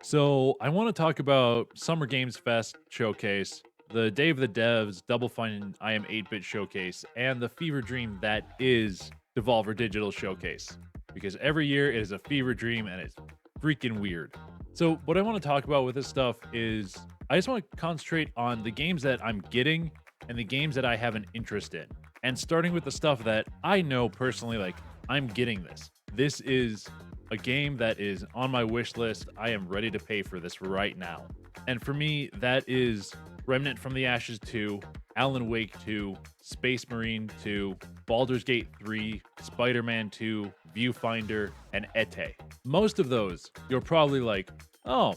So I want to talk about Summer Games Fest showcase, the Day of the Devs Double Fine I Am 8-Bit showcase, and the fever dream that is Devolver Digital showcase. Because every year it is a fever dream and it's freaking weird. So what I want to talk about with this stuff is I just want to concentrate on the games that I'm getting and the games that I have an interest in. And starting with the stuff that I know personally, like I'm getting this. This is a game that is on my wish list. I am ready to pay for this right now. And for me, that is Remnant from the Ashes 2, Alan Wake 2, Space Marine 2, Baldur's Gate 3, Spider Man 2, Viewfinder, and Ete. Most of those, you're probably like, oh,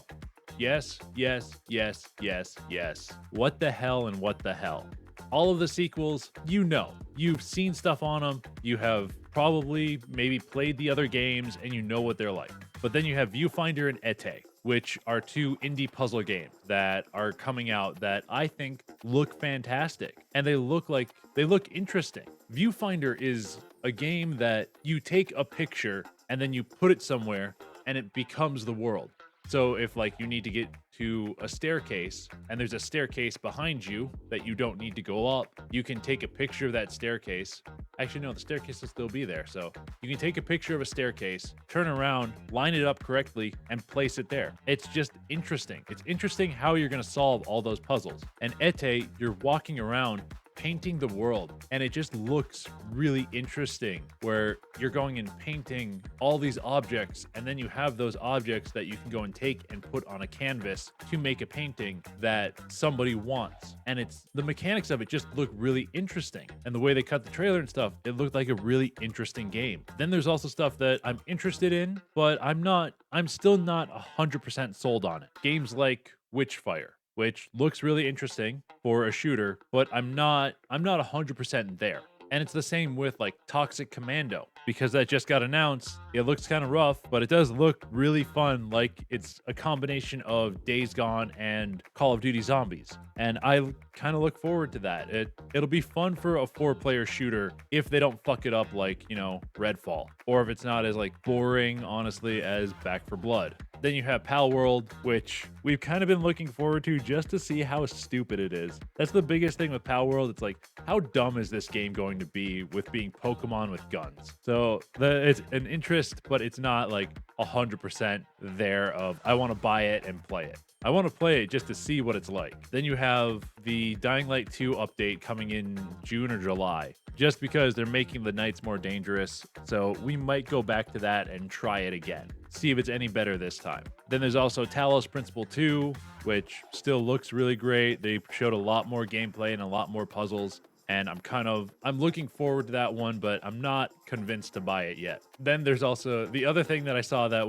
yes, yes, yes, yes, yes. What the hell and what the hell? All of the sequels, you know, you've seen stuff on them, you have probably maybe played the other games, and you know what they're like. But then you have Viewfinder and Ete, which are two indie puzzle games that are coming out that I think look fantastic. And they look interesting. Viewfinder is a game that you take a picture and then you put it somewhere and it becomes the world. So if like you need to get to a staircase and there's a staircase behind you that you don't need to go up, you can take a picture of that staircase. Actually, no, the staircase will still be there. So you can take a picture of a staircase, turn around, line it up correctly, and place it there. It's just interesting. It's interesting how you're going to solve all those puzzles. And Ete, you're walking around painting the world and it just looks really interesting where you're going and painting all these objects and then you have those objects that you can go and take and put on a canvas to make a painting that somebody wants. And it's the mechanics of it just look really interesting, and the way they cut the trailer and stuff, it looked like a really interesting game. Then there's also stuff that I'm interested in, but I'm still not 100% sold on it. Games like Witchfire, which looks really interesting for a shooter, but I'm not 100% there. And it's the same with like Toxic Commando because that just got announced. It looks kind of rough, but it does look really fun. Like it's a combination of Days Gone and Call of Duty Zombies. And I kind of look forward to that. It'll be fun for a 4-player shooter if they don't fuck it up like, Redfall, or if it's not as like boring honestly as Back for Blood. Then you have Pal World, which we've kind of been looking forward to just to see how stupid it is. That's the biggest thing with Pal World. It's like, how dumb is this game going to be with being Pokemon with guns? So it's an interest, but it's not like 100% there of I want to buy it and play it. I want to play it just to see what it's like. Then you have the Dying Light 2 update coming in June or July, just because they're making the nights more dangerous. So we might go back to that and try it again, see if it's any better this time. Then there's also Talos Principle 2, which still looks really great. They showed a lot more gameplay and a lot more puzzles. And I'm looking forward to that one, but I'm not convinced to buy it yet. Then there's also the other thing that I saw that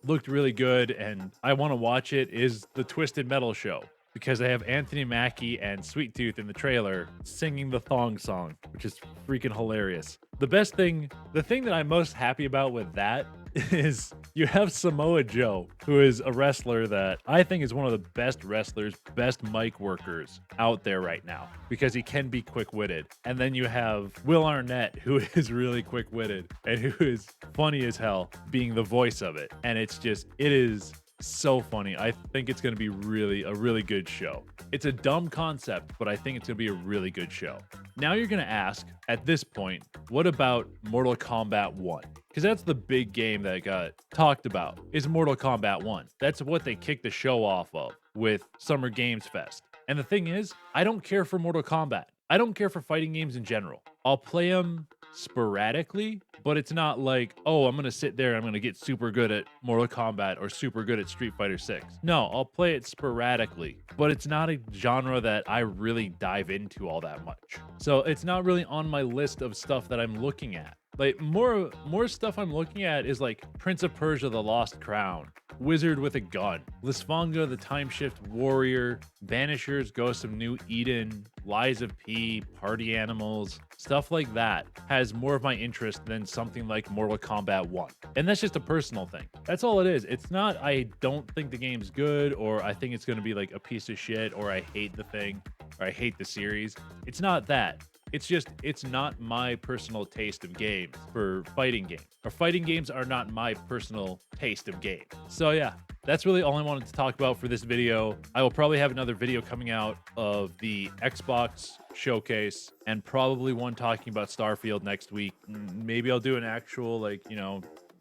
looked really good and I want to watch it is the Twisted Metal show, because they have Anthony Mackie and Sweet Tooth in the trailer singing the thong song, which is freaking hilarious. The thing that I'm most happy about with that is you have Samoa Joe, who is a wrestler that I think is one of the best wrestlers, best mic workers out there right now, because he can be quick-witted. And then you have Will Arnett, who is really quick-witted and who is funny as hell, being the voice of it. And it is so funny. I think it's going to be a really good show. It's a dumb concept, but I think it's going to be a really good show. Now you're going to ask, at this point, what about Mortal Kombat 1? Because that's the big game that got talked about, is Mortal Kombat 1. That's what they kicked the show off of with Summer Games Fest. And the thing is, I don't care for Mortal Kombat. I don't care for fighting games in general. I'll play them sporadically, but it's not like, oh, I'm going to sit there and I'm going to get super good at Mortal Kombat or super good at Street Fighter 6. No, I'll play it sporadically, but it's not a genre that I really dive into all that much. So it's not really on my list of stuff that I'm looking at. Like more stuff I'm looking at is like Prince of Persia: The Lost Crown, Wizard with a Gun, Lisfanga the Timeshift Warrior, Vanishers, Ghosts of New Eden, Lies of P, Party Animals, stuff like that has more of my interest than something like Mortal Kombat 1. And that's just a personal thing. That's all it is. It's not I don't think the game's good, or I think it's going to be like a piece of shit, or I hate the thing, or I hate the series. It's not that. it's not my personal taste of games for fighting games. Or fighting games are not my personal taste of game. So yeah, that's really all I wanted to talk about for this video. I will probably have another video coming out of the Xbox showcase and probably one talking about Starfield next week. Maybe I'll do an actual, like,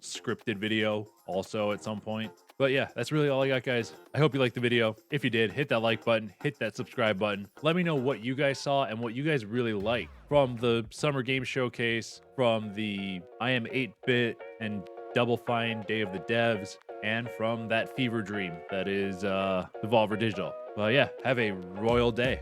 scripted video also at some point. But yeah, that's really all I got, guys. I hope you liked the video. If you did, hit that like button, hit that subscribe button. Let me know what you guys saw and what you guys really liked from the Summer Game Showcase, from the I Am 8-Bit and Double Fine Day of the Devs, and from that fever dream that is Devolver Digital. But yeah, have a royal day.